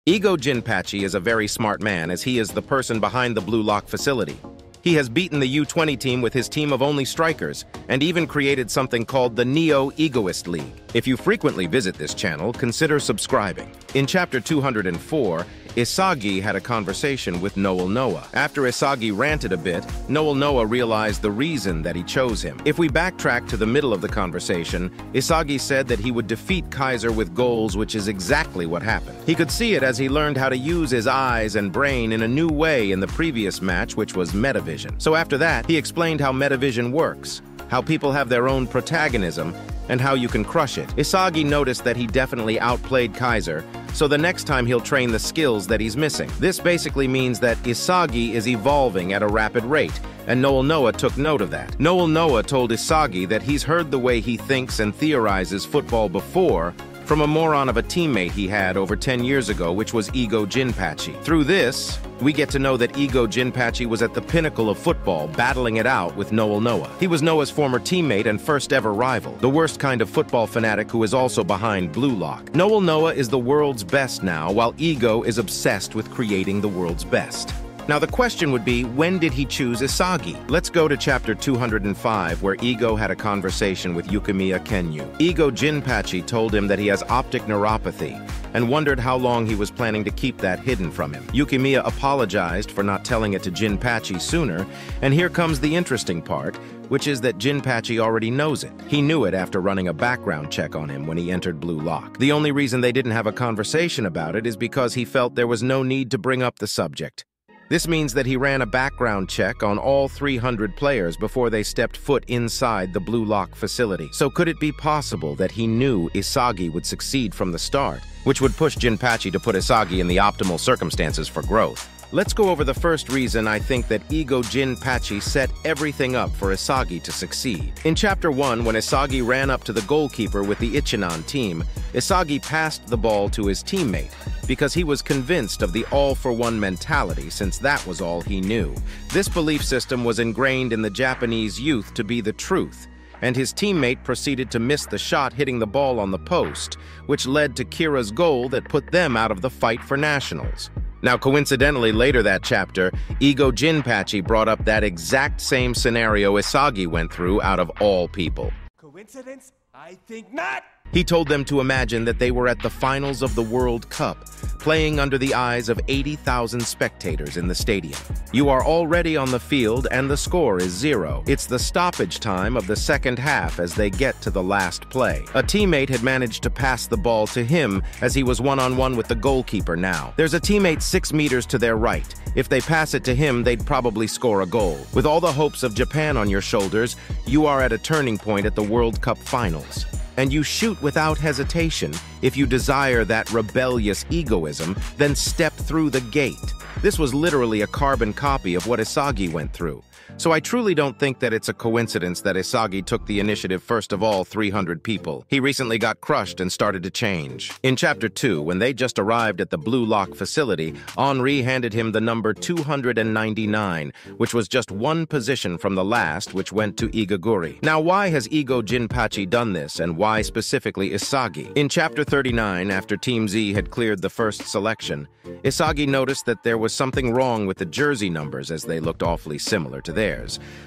Ego Jinpatchi is a very smart man, as he is the person behind the Blue Lock facility. He has beaten the U-20 team with his team of only strikers, and even created something called the Neo-Egoist League. If you frequently visit this channel, consider subscribing. In Chapter 204, Isagi had a conversation with Noel Noah. After Isagi ranted a bit, Noel Noah realized the reason that he chose him. If we backtrack to the middle of the conversation, Isagi said that he would defeat Kaiser with goals, which is exactly what happened. He could see it as he learned how to use his eyes and brain in a new way in the previous match, which was metavision. So after that, he explained how metavision works, how people have their own protagonism, and how you can crush it. Isagi noticed that he definitely outplayed Kaiser, so the next time he'll train the skills that he's missing. This basically means that Isagi is evolving at a rapid rate, and Noel Noah took note of that. Noel Noah told Isagi that he's heard the way he thinks and theorizes football before from a moron of a teammate he had over 10 years ago, which was Ego Jinpatchi. Through this, we get to know that Ego Jinpatchi was at the pinnacle of football, battling it out with Noel Noah. He was Noah's former teammate and first ever rival, the worst kind of football fanatic who is also behind Blue Lock. Noel Noah is the world's best now, while Ego is obsessed with creating the world's best. Now the question would be, when did he choose Isagi? Let's go to Chapter 205, where Ego had a conversation with Yukimiya Kenyu. Ego Jinpatchi told him that he has optic neuropathy, and wondered how long he was planning to keep that hidden from him. Yukimiya apologized for not telling it to Jinpatchi sooner, and here comes the interesting part, which is that Jinpatchi already knows it. He knew it after running a background check on him when he entered Blue Lock. The only reason they didn't have a conversation about it is because he felt there was no need to bring up the subject. This means that he ran a background check on all 300 players before they stepped foot inside the Blue Lock facility. So could it be possible that he knew Isagi would succeed from the start, which would push Jinpatchi to put Isagi in the optimal circumstances for growth? Let's go over the first reason I think that Ego Jinpatchi set everything up for Isagi to succeed. In Chapter 1, when Isagi ran up to the goalkeeper with the Ichinan team, Isagi passed the ball to his teammate because he was convinced of the all-for-one mentality, since that was all he knew. This belief system was ingrained in the Japanese youth to be the truth, and his teammate proceeded to miss the shot, hitting the ball on the post, which led to Kira's goal that put them out of the fight for nationals. Now, coincidentally, later that chapter, Ego Jinpatchi brought up that exact same scenario Isagi went through out of all people. Coincidence? I think not! He told them to imagine that they were at the finals of the World Cup, playing under the eyes of 80,000 spectators in the stadium. You are already on the field and the score is 0. It's the stoppage time of the second half as they get to the last play. A teammate had managed to pass the ball to him as he was one-on-one with the goalkeeper now. There's a teammate 6 meters to their right. If they pass it to him, they'd probably score a goal. With all the hopes of Japan on your shoulders, you are at a turning point at the World Cup finals. And you shoot without hesitation. If you desire that rebellious egoism, then step through the gate. This was literally a carbon copy of what Isagi went through. So I truly don't think that it's a coincidence that Isagi took the initiative first of all 300 people. He recently got crushed and started to change. In Chapter 2, when they just arrived at the Blue Lock facility, Henri handed him the number 299, which was just one position from the last, which went to Igaguri. Now, why has Ego Jinpatchi done this, and why specifically Isagi? In Chapter 39, after Team Z had cleared the first selection, Isagi noticed that there was something wrong with the jersey numbers, as they looked awfully similar to theirs.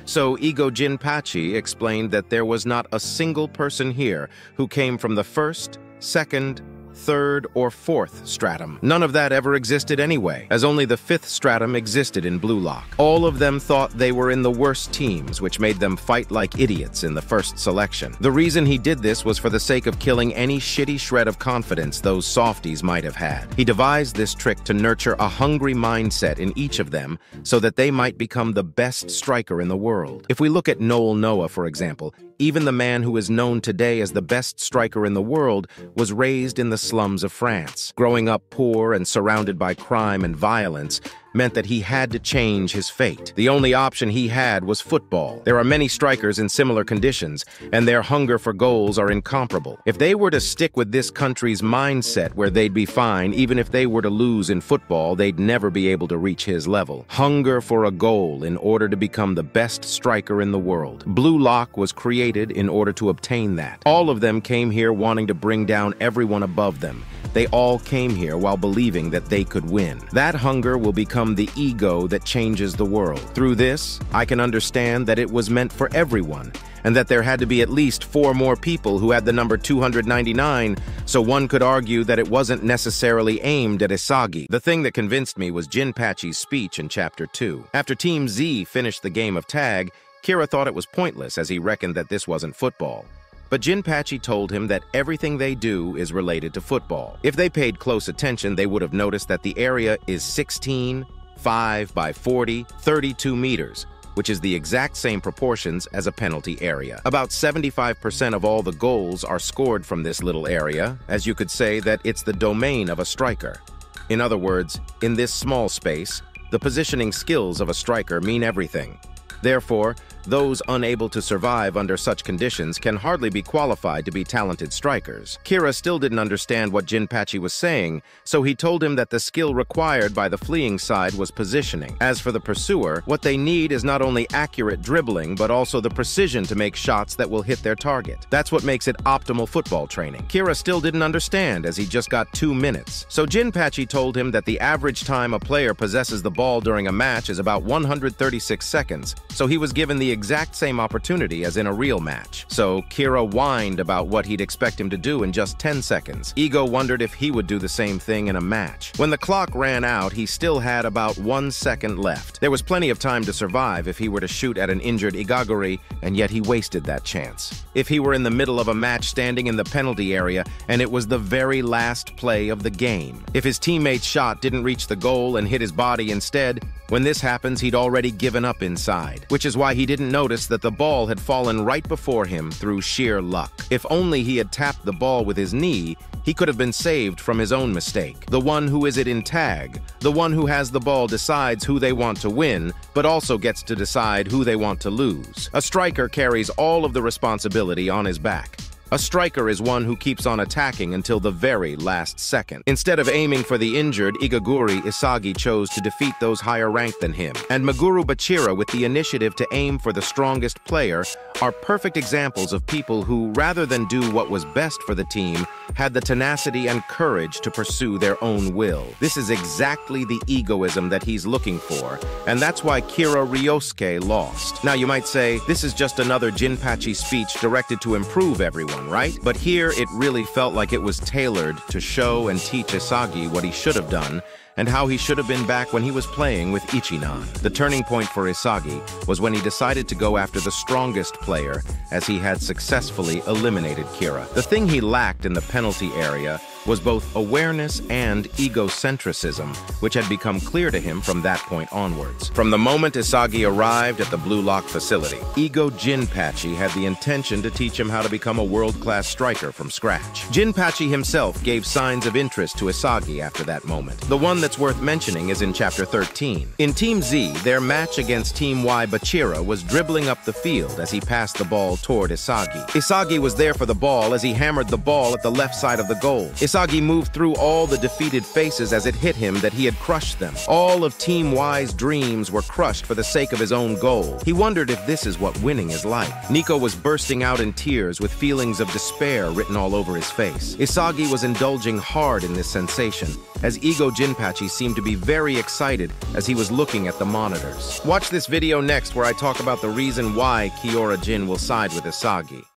So Ego Jinpatchi explained that there was not a single person here who came from the first, second, third, or fourth stratum. None of that ever existed anyway, as only the fifth stratum existed in Blue Lock. All of them thought they were in the worst teams, which made them fight like idiots in the first selection. The reason he did this was for the sake of killing any shitty shred of confidence those softies might have had. He devised this trick to nurture a hungry mindset in each of them so that they might become the best striker in the world. If we look at Noel Noah, for example, even the man who is known today as the best striker in the world was raised in the slums of France. Growing up poor and surrounded by crime and violence meant that he had to change his fate. The only option he had was football. There are many strikers in similar conditions, and their hunger for goals are incomparable. If they were to stick with this country's mindset where they'd be fine, even if they were to lose in football, they'd never be able to reach his level. Hunger for a goal in order to become the best striker in the world. Blue Lock was created in order to obtain that. All of them came here wanting to bring down everyone above them, They all came here while believing that they could win. That hunger will become the ego that changes the world. Through this, I can understand that it was meant for everyone, and that there had to be at least 4 more people who had the number 299, so one could argue that it wasn't necessarily aimed at Isagi. The thing that convinced me was Jinpatchi's speech in Chapter 2. After Team Z finished the game of tag, Kira thought it was pointless as he reckoned that this wasn't football. But Jinpatchi told him that everything they do is related to football. If they paid close attention, they would have noticed that the area is 16, 5 by 40, 32 meters, which is the exact same proportions as a penalty area. About 75% of all the goals are scored from this little area, as you could say that it's the domain of a striker. In other words, in this small space, the positioning skills of a striker mean everything. Therefore, those unable to survive under such conditions can hardly be qualified to be talented strikers. Kira still didn't understand what Jinpatchi was saying, so he told him that the skill required by the fleeing side was positioning. As for the pursuer, what they need is not only accurate dribbling, but also the precision to make shots that will hit their target. That's what makes it optimal football training. Kira still didn't understand, as he just got 2 minutes. So Jinpatchi told him that the average time a player possesses the ball during a match is about 136 seconds, so he was given the exact same opportunity as in a real match. So Kira whined about what he'd expect him to do in just 10 seconds. Ego wondered if he would do the same thing in a match. When the clock ran out, he still had about 1 second left. There was plenty of time to survive if he were to shoot at an injured Igaguri, and yet he wasted that chance. If he were in the middle of a match standing in the penalty area, and it was the very last play of the game. If his teammate's shot didn't reach the goal and hit his body instead, when this happens, he'd already given up inside, which is why he didn't notice that the ball had fallen right before him through sheer luck. If only he had tapped the ball with his knee, he could have been saved from his own mistake. The one who is it in tag, the one who has the ball decides who they want to win, but also gets to decide who they want to lose. A striker carries all of the responsibility on his back. A striker is one who keeps on attacking until the very last second. Instead of aiming for the injured Igaguri, Isagi chose to defeat those higher ranked than him. And Meguru Bachira, with the initiative to aim for the strongest player, are perfect examples of people who, rather than do what was best for the team, had the tenacity and courage to pursue their own will. This is exactly the egoism that he's looking for, and that's why Kira Ryosuke lost. Now you might say, this is just another Jinpatchi speech directed to improve everyone, right? But here it really felt like it was tailored to show and teach Isagi what he should have done and how he should have been back when he was playing with Ichinan. The turning point for Isagi was when he decided to go after the strongest player, as he had successfully eliminated Kira. The thing he lacked in the penalty area was both awareness and egocentrism, which had become clear to him from that point onwards. From the moment Isagi arrived at the Blue Lock facility, Ego Jinpatchi had the intention to teach him how to become a world-class striker from scratch. Jinpatchi himself gave signs of interest to Isagi after that moment. The one that's worth mentioning is in Chapter 13. In Team Z, their match against Team Y Bachira was dribbling up the field as he passed the ball toward Isagi. Isagi was there for the ball as he hammered the ball at the left side of the goal. Isagi moved through all the defeated faces as it hit him that he had crushed them. All of Team Y's dreams were crushed for the sake of his own goal. He wondered if this is what winning is like. Nico was bursting out in tears with feelings of despair written all over his face. Isagi was indulging hard in this sensation, as Ego Jinpatchi seemed to be very excited as he was looking at the monitors. Watch this video next where I talk about the reason why Kiora Jin will side with Isagi.